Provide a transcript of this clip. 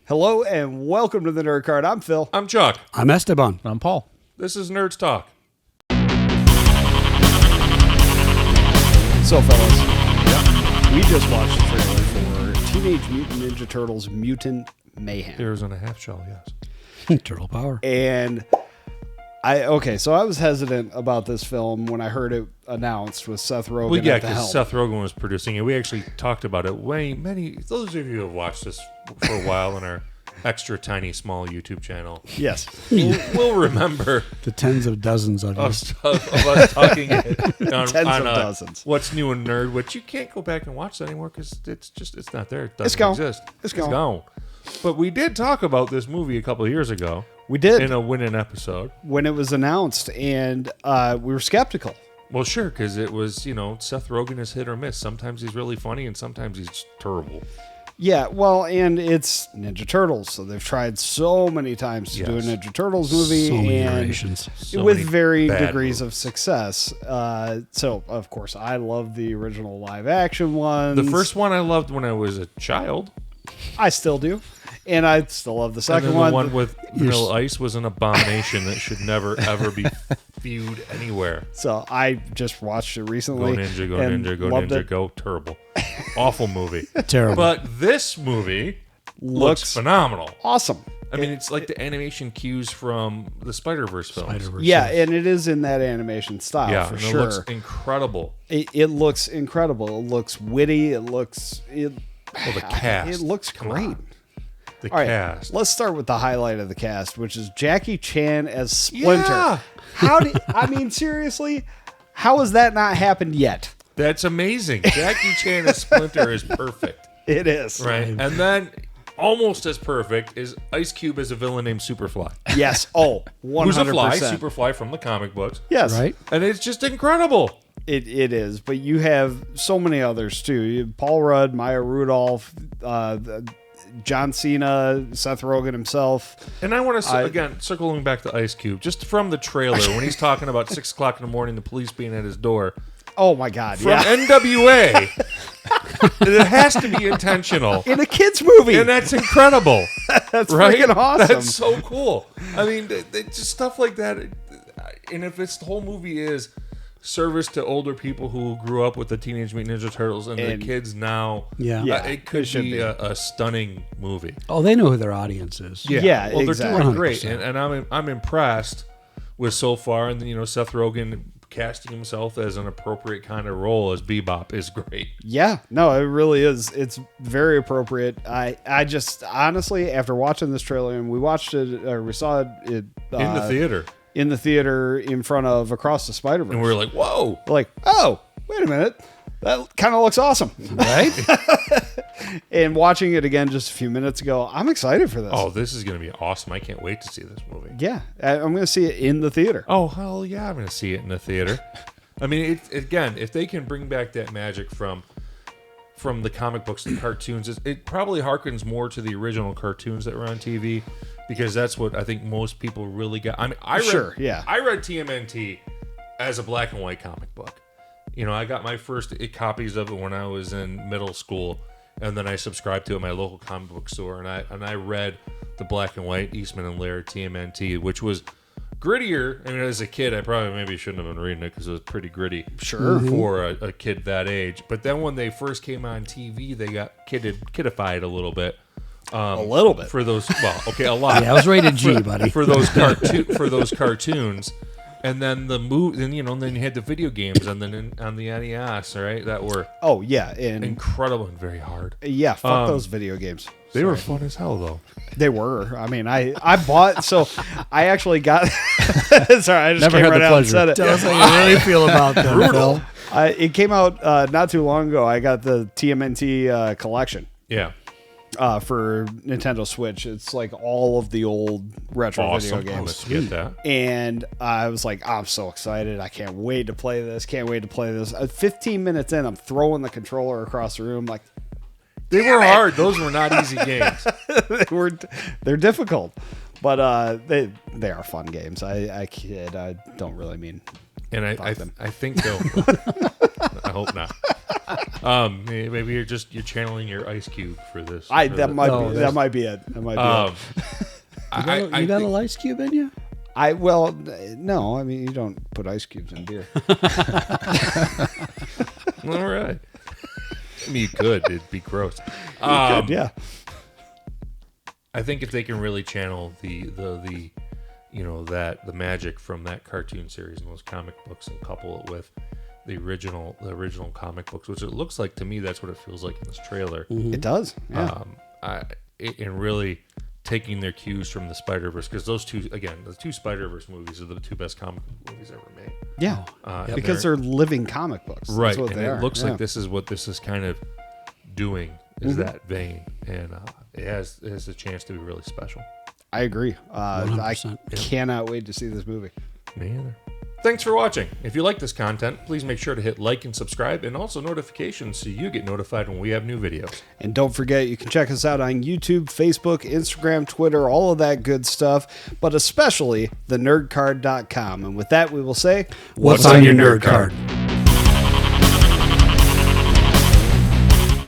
Hello and welcome to the Nerd Card. I'm Phil. I'm Chuck. I'm Esteban. I'm Paul. This is Nerds Talk. So, fellas, we just watched the trailer for Teenage Mutant Ninja Turtles Mutant Mayhem. Arizona half shell, yes. Turtle power. And so I was hesitant about this film when I heard it announced with Seth Rogen Well, yeah, at the helm. because Seth Rogen was producing it. We actually talked about it those of you who have watched this for a while on our extra tiny small YouTube channel Yes. will remember The tens of dozens of you. of us talking on dozens. What's New in Nerd, which you can't go back and watch that anymore because it's not there. It doesn't gone. exist. It's gone. But we did talk about this movie a couple of years ago. We did. In a winning episode. When it was announced, and we were skeptical. Well, sure, because it was, Seth Rogen is hit or miss. Sometimes he's really funny, and sometimes he's terrible. Yeah, well, and it's Ninja Turtles, so they've tried so many times to do a Ninja Turtles movie, So many and iterations. with varying bad degrees of movies. success. So, of course, I love the original live-action ones. The first one I loved when I was a child. I still do, and I still love the And second then one. the one with Vanilla Ice was an abomination that should never, ever be viewed anywhere. So I just watched it recently. Go Ninja, go and Ninja, go loved Ninja, it. go. Terrible. Awful movie. Terrible. But this movie looks phenomenal. Awesome. I mean, it's like the animation cues from the Spider-Verse films. Spider-Verse. Yeah, and it is in that animation style Yeah, for and sure. it looks incredible. It looks incredible. It looks witty. Well, the cast. It looks Come great. on. The All right, cast. let's start with the highlight of the cast, which is Jackie Chan as Splinter. Yeah. I mean, seriously, how has that not happened yet? That's amazing. Jackie Chan as Splinter is perfect. It is. Right. And then almost as perfect is Ice Cube as a villain named Superfly. Yes. Oh, 100%. Who's a fly? Superfly from the comic books. Yes. Right? And it's just incredible. It is. But you have so many others, too. You have Paul Rudd, Maya Rudolph, John Cena, Seth Rogen himself. And I want to, again, circling back to Ice Cube, just from the trailer, when he's talking about 6 o'clock in the morning, the police being at his door. Oh, my God. From Yeah. NWA. It has to be intentional. In a kid's movie. And that's incredible. That's right? freaking awesome. That's so cool. I mean, just stuff like that. And if the whole movie is service to older people who grew up with the Teenage Mutant Ninja Turtles and the kids now, Yeah. it could be a stunning movie. Oh, they know who their audience is. Yeah, well, exactly. they're doing great, 100%. and I'm impressed with so far. And Seth Rogen casting himself as an appropriate kind of role as Bebop is great. Yeah, no, it really is. It's very appropriate. I just honestly, after watching this trailer, and we watched it, or we saw it In the theater. in the theater in front of Across the Spider-Verse, And we were like, whoa. like, oh, wait a minute, that kind of looks awesome, Right? And watching it again just a few minutes ago, I'm excited for this. Oh, this is going to be awesome. I can't wait to see this movie. Yeah, I'm going to see it in the theater. Oh, hell yeah, I'm going to see it in the theater. I mean, again, if they can bring back that magic from the comic books and cartoons, it probably harkens more to the original cartoons that were on TV, because that's what I think most people really got. I mean, I read TMNT as a black and white comic book. I got my first copies of it when I was in middle school, and then I subscribed to it at my local comic book store, and I read the black and white Eastman and Laird TMNT, which was grittier. I mean, as a kid, I probably maybe shouldn't have been reading it because it was pretty gritty. Sure. For a kid that age. But then when they first came on TV, they got kiddified a little bit. A little bit. For those, a lot. Yeah, I was rated G, buddy. For those cartoons. And then then you had the video games, and then on the NES, right? That were Oh yeah, and incredible and very hard. yeah, fuck those video games. They were fun as hell, though. They were. I mean, I bought. So I actually got. Sorry, I just Never came had right the out and pleasure. said it. Tell us how you really feel about them, Phil. It came out not too long ago. I got the TMNT collection Yeah. for Nintendo Switch. It's like all of the old retro video games. Let's get that. And I was like, I'm so excited. I can't wait to play this. Can't wait to play this. 15 minutes in, I'm throwing the controller across the room. Like, They were hard. Those were not easy games. they're difficult, but they are fun games. I kid. I don't really mean. And I think they'll. I hope not. Maybe you're channeling your Ice Cube for this. That might be it. That might be it. You got a Ice Cube in you? No. I mean, you don't put ice cubes in beer. All right. I mean, you could. It'd be gross. Yeah. I think if they can really channel the magic from that cartoon series and those comic books and couple it with the original comic books, which it looks like to me, that's what it feels like in this trailer. It does. Yeah. And really taking their cues from the Spider-Verse, because the two Spider-Verse movies are the two best comic movies ever made. Yeah. Because they're living comic books. Right. That's what and they it are. looks like this is what this is kind of doing, is that vein. And it has a chance to be really special. I agree. I 100%. cannot wait to see this movie. Me either. Thanks for watching. If you like this content, please make sure to hit like and subscribe, and also notifications so you get notified when we have new videos. And don't forget, you can check us out on YouTube, Facebook, Instagram, Twitter, all of that good stuff, but especially thenerdcard.com. And with that, we will say, What's on your nerd card?